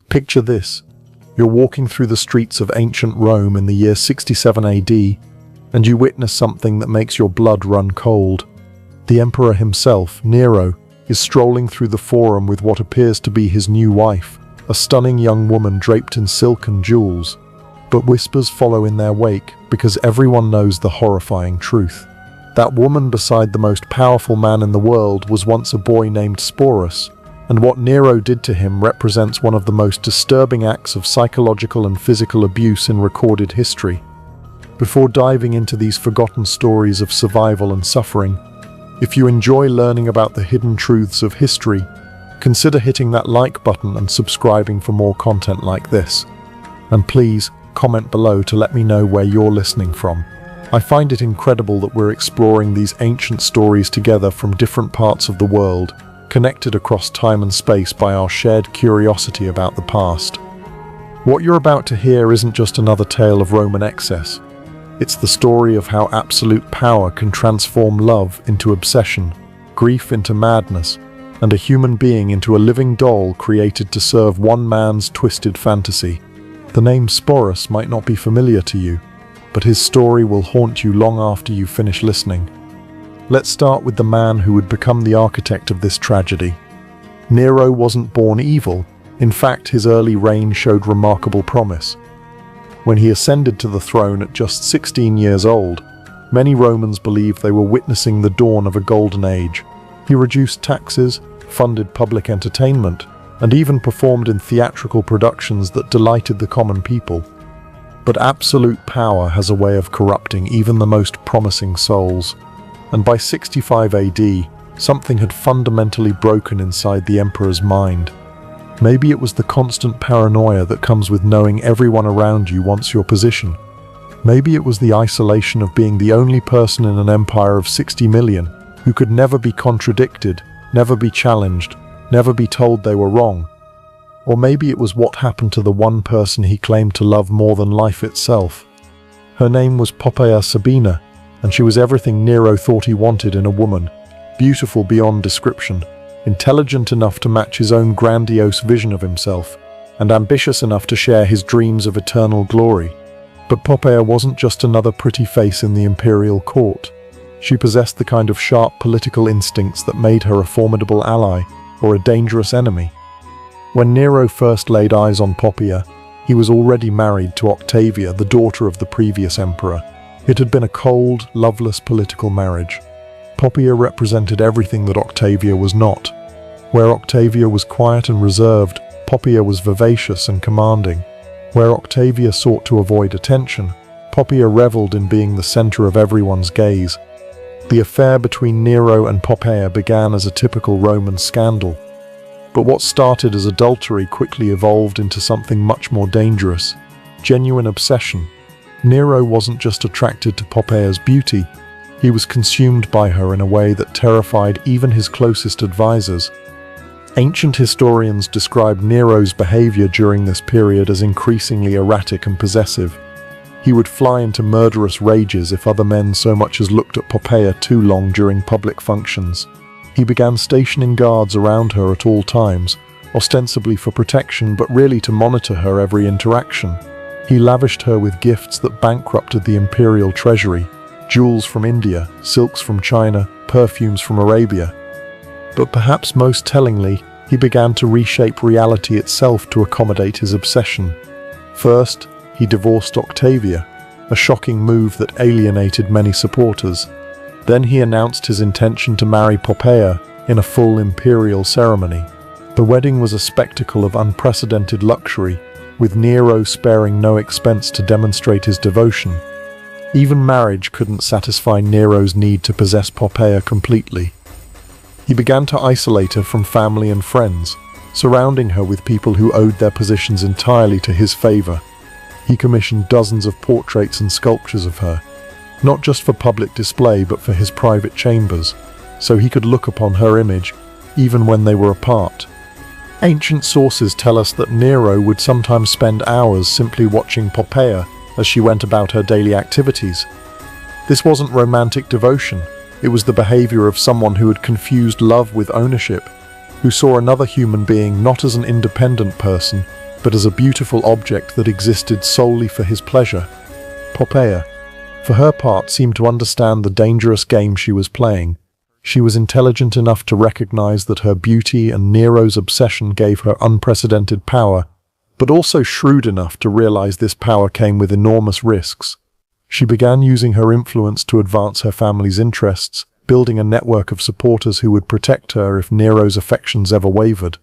Picture this. You're walking through the streets of ancient Rome in the year 67 AD, and you witness something that makes your blood run cold. The emperor himself, Nero, is strolling through the forum with what appears to be his new wife, a stunning young woman draped in silk and jewels. But whispers follow in their wake because everyone knows the horrifying truth. That woman beside the most powerful man in the world was once a boy named Sporus, and what Nero did to him represents one of the most disturbing acts of psychological and physical abuse in recorded history. Before diving into these forgotten stories of survival and suffering, if you enjoy learning about the hidden truths of history, consider hitting that like button and subscribing for more content like this. And please, comment below to let me know where you're listening from. I find it incredible that we're exploring these ancient stories together from different parts of the world, connected across time and space by our shared curiosity about the past. What you're about to hear isn't just another tale of Roman excess. It's the story of how absolute power can transform love into obsession, grief into madness, and a human being into a living doll created to serve one man's twisted fantasy. The name Sporus might not be familiar to you, but his story will haunt you long after you finish listening. Let's start with the man who would become the architect of this tragedy. Nero wasn't born evil. In fact, his early reign showed remarkable promise. When he ascended to the throne at just 16 years old, many Romans believed they were witnessing the dawn of a golden age. He reduced taxes, funded public entertainment, and even performed in theatrical productions that delighted the common people. But absolute power has a way of corrupting even the most promising souls. And by 65 AD, something had fundamentally broken inside the emperor's mind. Maybe it was the constant paranoia that comes with knowing everyone around you wants your position. Maybe it was the isolation of being the only person in an empire of 60 million who could never be contradicted, never be challenged, never be told they were wrong. Or maybe it was what happened to the one person he claimed to love more than life itself. Her name was Poppaea Sabina, and she was everything Nero thought he wanted in a woman, beautiful beyond description, intelligent enough to match his own grandiose vision of himself, and ambitious enough to share his dreams of eternal glory. But Poppaea wasn't just another pretty face in the imperial court. She possessed the kind of sharp political instincts that made her a formidable ally or a dangerous enemy. When Nero first laid eyes on Poppaea, he was already married to Octavia, the daughter of the previous emperor. It had been a cold, loveless political marriage. Poppaea represented everything that Octavia was not. Where Octavia was quiet and reserved, Poppaea was vivacious and commanding. Where Octavia sought to avoid attention, Poppaea reveled in being the center of everyone's gaze. The affair between Nero and Poppaea began as a typical Roman scandal. But what started as adultery quickly evolved into something much more dangerous: genuine obsession. Nero wasn't just attracted to Poppaea's beauty, he was consumed by her in a way that terrified even his closest advisors. Ancient historians describe Nero's behavior during this period as increasingly erratic and possessive. He would fly into murderous rages if other men so much as looked at Poppaea too long during public functions. He began stationing guards around her at all times, ostensibly for protection but really to monitor her every interaction. He lavished her with gifts that bankrupted the imperial treasury: jewels from India, silks from China, perfumes from Arabia. But perhaps most tellingly, he began to reshape reality itself to accommodate his obsession. First, he divorced Octavia, a shocking move that alienated many supporters. Then he announced his intention to marry Poppaea in a full imperial ceremony. The wedding was a spectacle of unprecedented luxury, with Nero sparing no expense to demonstrate his devotion. Even marriage couldn't satisfy Nero's need to possess Poppaea completely. He began to isolate her from family and friends, surrounding her with people who owed their positions entirely to his favor. He commissioned dozens of portraits and sculptures of her, not just for public display but for his private chambers, so he could look upon her image even when they were apart. Ancient sources tell us that Nero would sometimes spend hours simply watching Poppaea as she went about her daily activities. This wasn't romantic devotion, it was the behavior of someone who had confused love with ownership, who saw another human being not as an independent person, but as a beautiful object that existed solely for his pleasure. Poppaea, for her part, seemed to understand the dangerous game she was playing. She was intelligent enough to recognize that her beauty and Nero's obsession gave her unprecedented power, but also shrewd enough to realize this power came with enormous risks. She began using her influence to advance her family's interests, building a network of supporters who would protect her if Nero's affections ever wavered.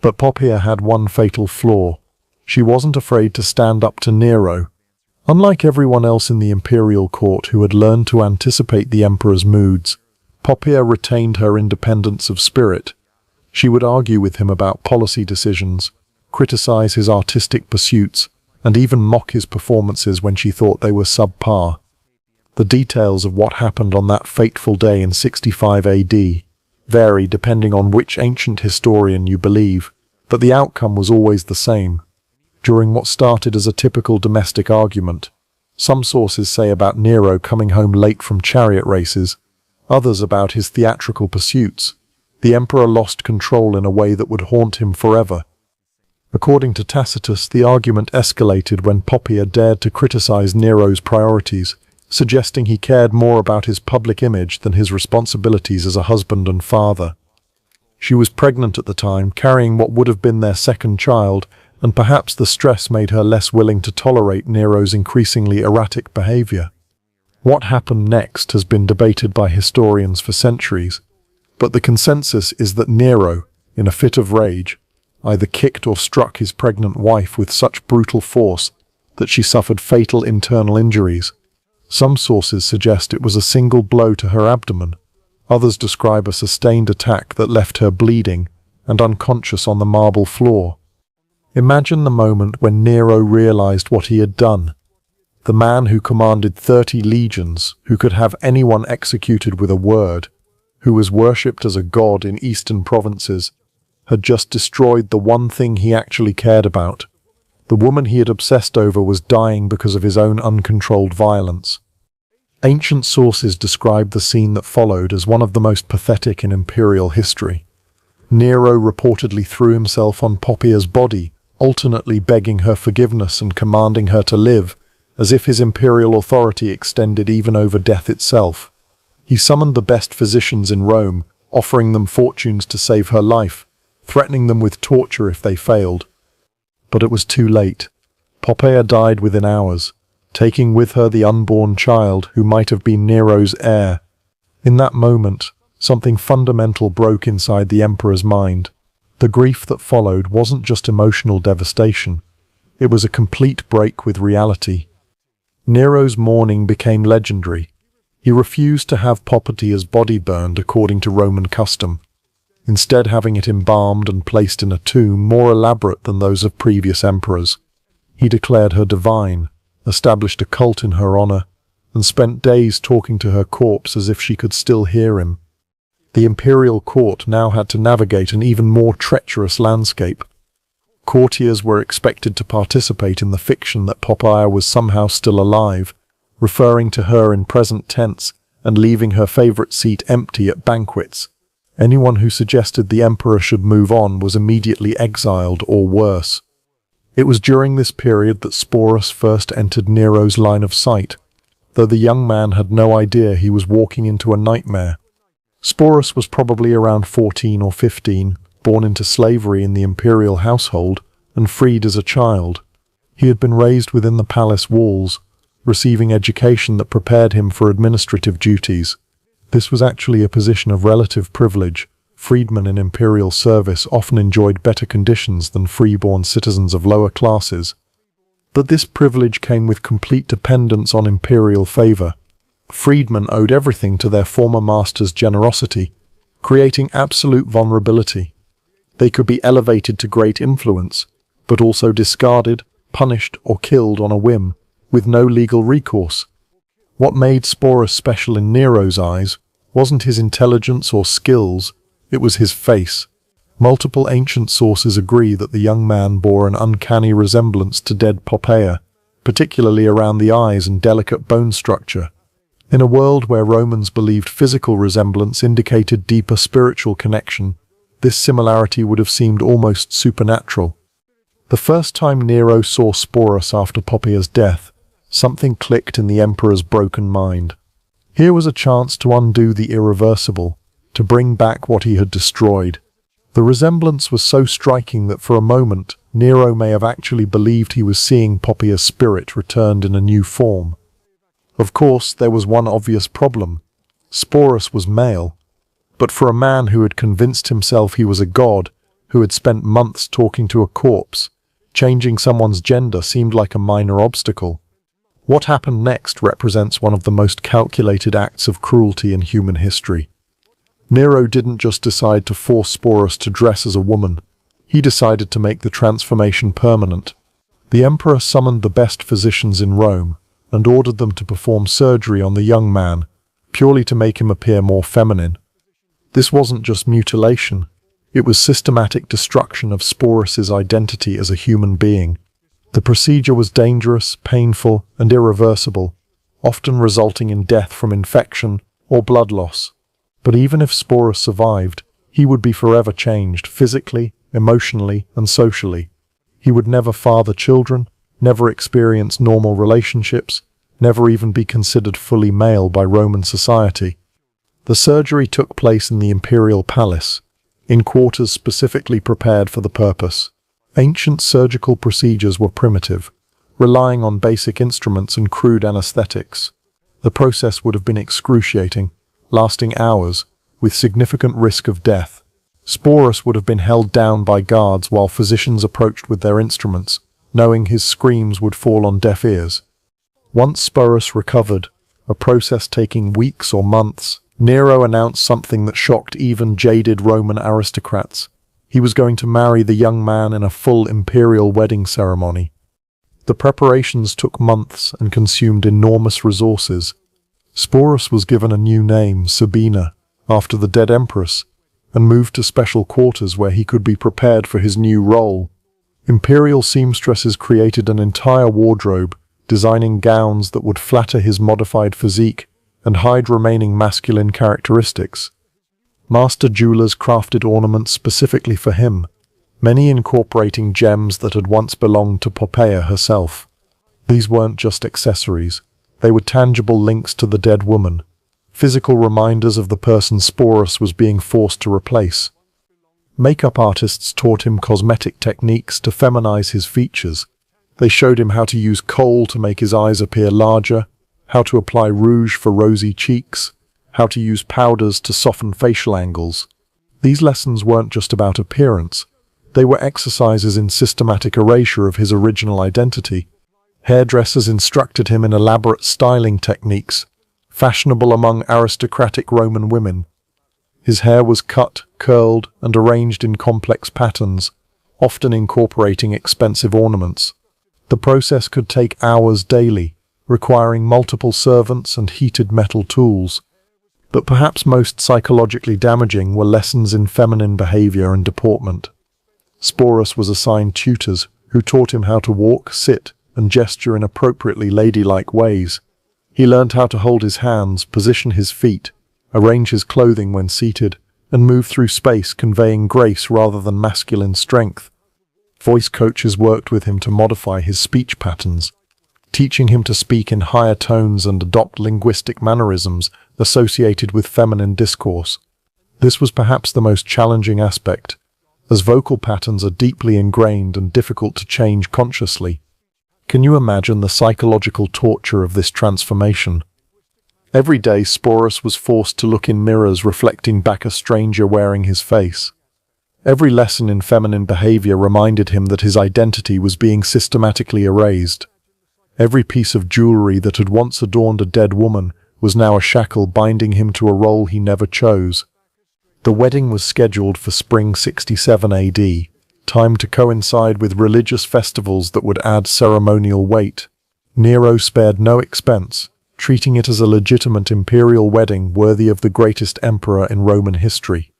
But Poppaea had one fatal flaw. She wasn't afraid to stand up to Nero. Unlike everyone else in the imperial court who had learned to anticipate the emperor's moods, Poppaea retained her independence of spirit. She would argue with him about policy decisions, criticize his artistic pursuits, and even mock his performances when she thought they were subpar. The details of what happened on that fateful day in 65 AD vary depending on which ancient historian you believe, but the outcome was always the same. During what started as a typical domestic argument, some sources say about Nero coming home late from chariot races, others about his theatrical pursuits, the emperor lost control in a way that would haunt him forever. According to Tacitus, the argument escalated when Poppaea dared to criticize Nero's priorities, suggesting he cared more about his public image than his responsibilities as a husband and father. She was pregnant at the time, carrying what would have been their second child, and perhaps the stress made her less willing to tolerate Nero's increasingly erratic behavior. What happened next has been debated by historians for centuries, but the consensus is that Nero, in a fit of rage, either kicked or struck his pregnant wife with such brutal force that she suffered fatal internal injuries. Some sources suggest it was a single blow to her abdomen. Others describe a sustained attack that left her bleeding and unconscious on the marble floor. Imagine the moment when Nero realized what he had done. The man who commanded 30 legions, who could have anyone executed with a word, who was worshipped as a god in eastern provinces, had just destroyed the one thing he actually cared about. The woman he had obsessed over was dying because of his own uncontrolled violence. Ancient sources describe the scene that followed as one of the most pathetic in imperial history. Nero reportedly threw himself on Poppaea's body, alternately begging her forgiveness and commanding her to live, as if his imperial authority extended even over death itself. He summoned the best physicians in Rome, offering them fortunes to save her life, threatening them with torture if they failed. But it was too late. Poppaea died within hours, taking with her the unborn child who might have been Nero's heir. In that moment, something fundamental broke inside the emperor's mind. The grief that followed wasn't just emotional devastation. It was a complete break with reality. Nero's mourning became legendary. He refused to have Poppaea's body burned according to Roman custom, instead having it embalmed and placed in a tomb more elaborate than those of previous emperors. He declared her divine, established a cult in her honor, and spent days talking to her corpse as if she could still hear him. The imperial court now had to navigate an even more treacherous landscape. Courtiers were expected to participate in the fiction that Poppaea was somehow still alive, referring to her in present tense and leaving her favorite seat empty at banquets. Anyone who suggested the emperor should move on was immediately exiled or worse. It was during this period that Sporus first entered Nero's line of sight, though the young man had no idea he was walking into a nightmare. Sporus was probably around 14 or 15, born into slavery in the imperial household and freed as a child. He had been raised within the palace walls, receiving education that prepared him for administrative duties. This was actually a position of relative privilege. Freedmen in imperial service often enjoyed better conditions than freeborn citizens of lower classes. But this privilege came with complete dependence on imperial favor. Freedmen owed everything to their former master's generosity, creating absolute vulnerability. They could be elevated to great influence, but also discarded, punished, or killed on a whim, with no legal recourse. What made Sporus special in Nero's eyes wasn't his intelligence or skills, it was his face. Multiple ancient sources agree that the young man bore an uncanny resemblance to dead Poppaea, particularly around the eyes and delicate bone structure. In a world where Romans believed physical resemblance indicated deeper spiritual connection, this similarity would have seemed almost supernatural. The first time Nero saw Sporus after Poppaea's death, something clicked in the emperor's broken mind. Here was a chance to undo the irreversible, to bring back what he had destroyed. The resemblance was so striking that for a moment, Nero may have actually believed he was seeing Poppaea's spirit returned in a new form. Of course, there was one obvious problem. Sporus was male. But for a man who had convinced himself he was a god, who had spent months talking to a corpse, changing someone's gender seemed like a minor obstacle. What happened next represents one of the most calculated acts of cruelty in human history. Nero didn't just decide to force Sporus to dress as a woman. He decided to make the transformation permanent. The emperor summoned the best physicians in Rome and ordered them to perform surgery on the young man, purely to make him appear more feminine. This wasn't just mutilation. It was systematic destruction of Sporus's identity as a human being. The procedure was dangerous, painful, and irreversible, often resulting in death from infection or blood loss. But even if Sporus survived, he would be forever changed, physically, emotionally, and socially. He would never father children, never experience normal relationships, never even be considered fully male by Roman society. The surgery took place in the imperial palace, in quarters specifically prepared for the purpose. Ancient surgical procedures were primitive, relying on basic instruments and crude anesthetics. The process would have been excruciating, lasting hours, with significant risk of death. Sporus would have been held down by guards while physicians approached with their instruments, knowing his screams would fall on deaf ears. Once Sporus recovered, a process taking weeks or months, Nero announced something that shocked even jaded Roman aristocrats. He was going to marry the young man in a full imperial wedding ceremony. The preparations took months and consumed enormous resources. Sporus was given a new name, Sabina, after the dead empress, and moved to special quarters where he could be prepared for his new role. Imperial seamstresses created an entire wardrobe, designing gowns that would flatter his modified physique and hide remaining masculine characteristics. Master jewelers crafted ornaments specifically for him, many incorporating gems that had once belonged to Poppaea herself. These weren't just accessories. They were tangible links to the dead woman, physical reminders of the person Sporus was being forced to replace. Makeup artists taught him cosmetic techniques to feminize his features. They showed him how to use kohl to make his eyes appear larger, how to apply rouge for rosy cheeks, how to use powders to soften facial angles. These lessons weren't just about appearance. They were exercises in systematic erasure of his original identity. Hairdressers instructed him in elaborate styling techniques, fashionable among aristocratic Roman women. His hair was cut, curled, and arranged in complex patterns, often incorporating expensive ornaments. The process could take hours daily, requiring multiple servants and heated metal tools. But perhaps most psychologically damaging were lessons in feminine behavior and deportment. Sporus was assigned tutors who taught him how to walk, sit, and gesture in appropriately ladylike ways. He learned how to hold his hands, position his feet, arrange his clothing when seated, and move through space conveying grace rather than masculine strength. Voice coaches worked with him to modify his speech patterns, teaching him to speak in higher tones and adopt linguistic mannerisms associated with feminine discourse. This was perhaps the most challenging aspect, as vocal patterns are deeply ingrained and difficult to change consciously. Can you imagine the psychological torture of this transformation? Every day Sporus was forced to look in mirrors reflecting back a stranger wearing his face. Every lesson in feminine behavior reminded him that his identity was being systematically erased. Every piece of jewelry that had once adorned a dead woman was now a shackle binding him to a role he never chose. The wedding was scheduled for spring 67 AD, timed to coincide with religious festivals that would add ceremonial weight. Nero spared no expense, treating it as a legitimate imperial wedding worthy of the greatest emperor in Roman history.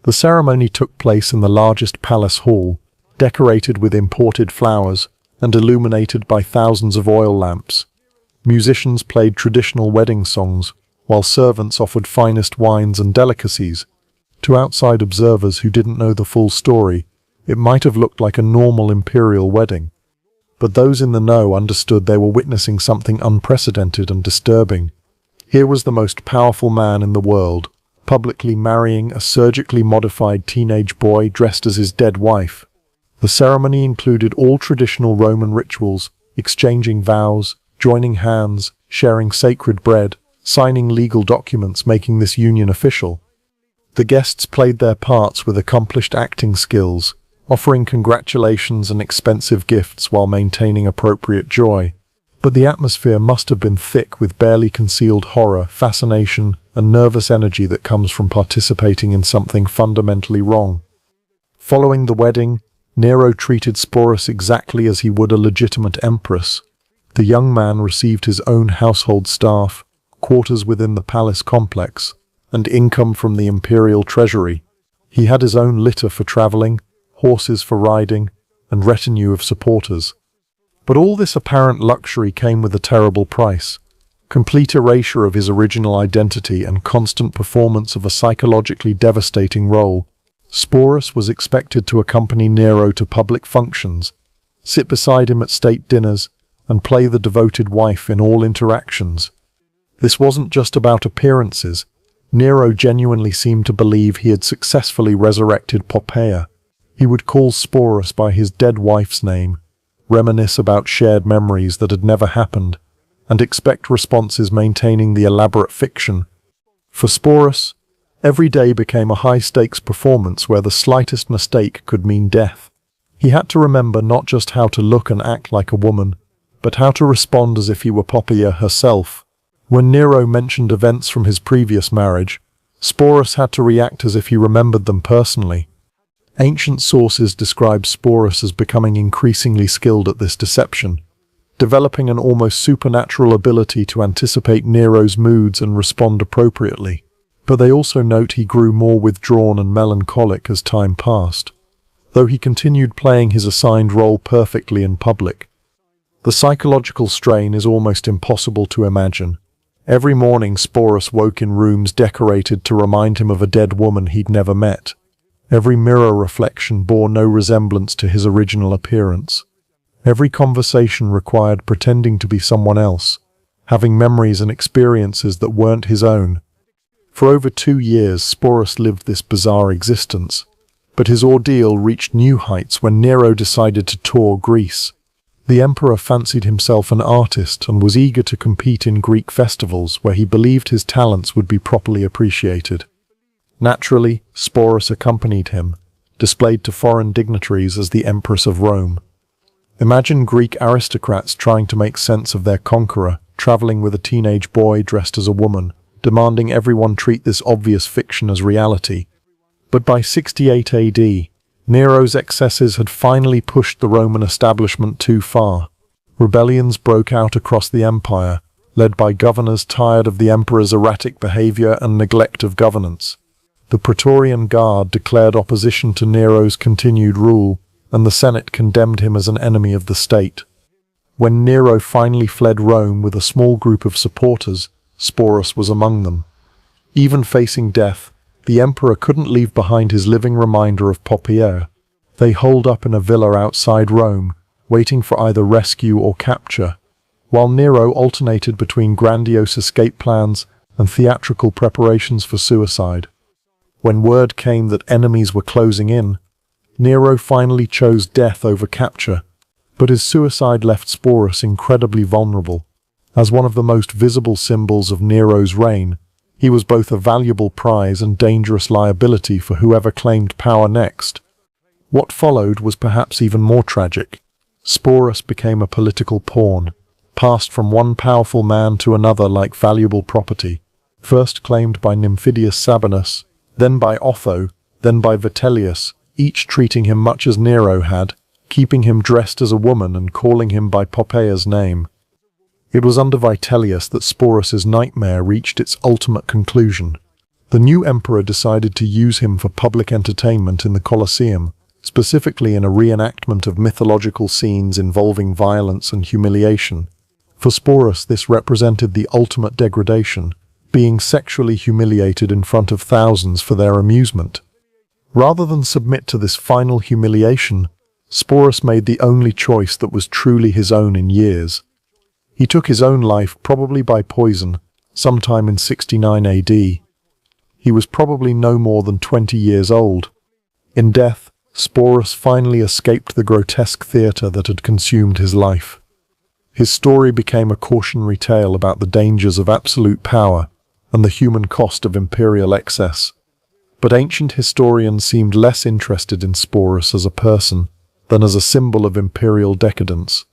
The ceremony took place in the largest palace hall, decorated with imported flowers and illuminated by thousands of oil lamps. Musicians played traditional wedding songs, while servants offered finest wines and delicacies. To outside observers who didn't know the full story, It might have looked like a normal imperial wedding, but those in the know understood they were witnessing something unprecedented and disturbing. Here was the most powerful man in the world, publicly marrying a surgically modified teenage boy dressed as his dead wife. The ceremony included all traditional Roman rituals, exchanging vows, joining hands, sharing sacred bread, signing legal documents making this union official. The guests played their parts with accomplished acting skills, offering congratulations and expensive gifts while maintaining appropriate joy. But the atmosphere must have been thick with barely concealed horror, fascination, and nervous energy that comes from participating in something fundamentally wrong. Following the wedding, Nero treated Sporus exactly as he would a legitimate empress. The young man received his own household staff, quarters within the palace complex, and income from the imperial treasury. He had his own litter for traveling, horses for riding, and retinue of supporters. But all this apparent luxury came with a terrible price: complete erasure of his original identity and constant performance of a psychologically devastating role. Sporus was expected to accompany Nero to public functions, sit beside him at state dinners, and play the devoted wife in all interactions. This wasn't just about appearances. Nero genuinely seemed to believe he had successfully resurrected Poppaea. He would call Sporus by his dead wife's name, reminisce about shared memories that had never happened, and expect responses maintaining the elaborate fiction. For Sporus, every day became a high-stakes performance where the slightest mistake could mean death. He had to remember not just how to look and act like a woman, but how to respond as if he were Poppaea herself. When Nero mentioned events from his previous marriage, Sporus had to react as if he remembered them personally. Ancient sources describe Sporus as becoming increasingly skilled at this deception, developing an almost supernatural ability to anticipate Nero's moods and respond appropriately. But they also note he grew more withdrawn and melancholic as time passed, though he continued playing his assigned role perfectly in public. The psychological strain is almost impossible to imagine. Every morning Sporus woke in rooms decorated to remind him of a dead woman he'd never met. Every mirror reflection bore no resemblance to his original appearance. Every conversation required pretending to be someone else, having memories and experiences that weren't his own. For over 2 years, Sporus lived this bizarre existence, but his ordeal reached new heights when Nero decided to tour Greece. The emperor fancied himself an artist and was eager to compete in Greek festivals where he believed his talents would be properly appreciated. Naturally, Sporus accompanied him, displayed to foreign dignitaries as the Empress of Rome. Imagine Greek aristocrats trying to make sense of their conqueror, traveling with a teenage boy dressed as a woman, demanding everyone treat this obvious fiction as reality. But by 68 AD, Nero's excesses had finally pushed the Roman establishment too far. Rebellions broke out across the empire, led by governors tired of the emperor's erratic behavior and neglect of governance. The Praetorian Guard declared opposition to Nero's continued rule, and the Senate condemned him as an enemy of the state. When Nero finally fled Rome with a small group of supporters, Sporus was among them. Even facing death, the emperor couldn't leave behind his living reminder of Poppaea. They holed up in a villa outside Rome, waiting for either rescue or capture, while Nero alternated between grandiose escape plans and theatrical preparations for suicide. When word came that enemies were closing in, Nero finally chose death over capture, but his suicide left Sporus incredibly vulnerable. As one of the most visible symbols of Nero's reign, he was both a valuable prize and dangerous liability for whoever claimed power next. What followed was perhaps even more tragic. Sporus became a political pawn, passed from one powerful man to another like valuable property, first claimed by Nymphidius Sabinus, then by Otho, then by Vitellius, each treating him much as Nero had, keeping him dressed as a woman and calling him by Poppaea's name. It was under Vitellius that Sporus's nightmare reached its ultimate conclusion. The new emperor decided to use him for public entertainment in the Colosseum, specifically in a reenactment of mythological scenes involving violence and humiliation. For Sporus, this represented the ultimate degradation, being sexually humiliated in front of thousands for their amusement. Rather than submit to this final humiliation, Sporus made the only choice that was truly his own in years. He took his own life, probably by poison, sometime in 69 AD. He was probably no more than 20 years old. In death, Sporus finally escaped the grotesque theatre that had consumed his life. His story became a cautionary tale about the dangers of absolute power and the human cost of imperial excess. But ancient historians seemed less interested in Sporus as a person than as a symbol of imperial decadence.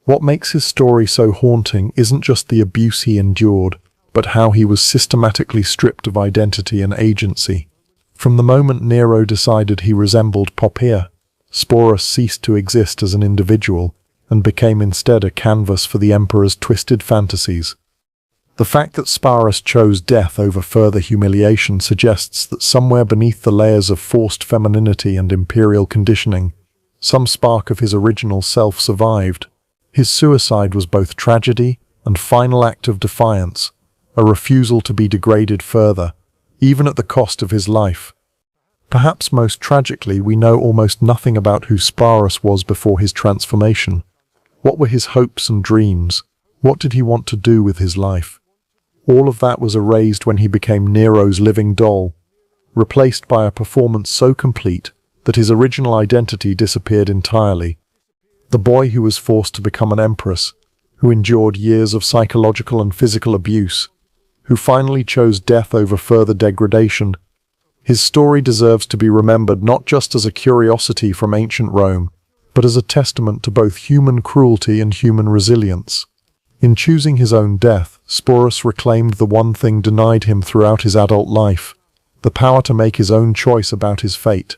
What makes his story so haunting isn't just the abuse he endured, but how he was systematically stripped of identity and agency. From the moment Nero decided he resembled Poppea, Sporus ceased to exist as an individual and became instead a canvas for the emperor's twisted fantasies. The fact that Sporus chose death over further humiliation suggests that somewhere beneath the layers of forced femininity and imperial conditioning, some spark of his original self survived. His suicide was both tragedy and final act of defiance, a refusal to be degraded further, even at the cost of his life. Perhaps most tragically, we know almost nothing about who Sporus was before his transformation. What were his hopes and dreams? What did he want to do with his life? All of that was erased when he became Nero's living doll, replaced by a performance so complete that his original identity disappeared entirely. The boy who was forced to become an empress, who endured years of psychological and physical abuse, who finally chose death over further degradation. His story deserves to be remembered not just as a curiosity from ancient Rome, but as a testament to both human cruelty and human resilience. In choosing his own death, Sporus reclaimed the one thing denied him throughout his adult life, the power to make his own choice about his fate.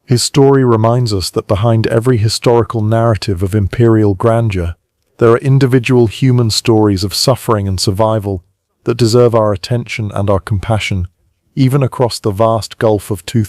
His story reminds us that behind every historical narrative of imperial grandeur, there are individual human stories of suffering and survival that deserve our attention and our compassion, even across the vast gulf of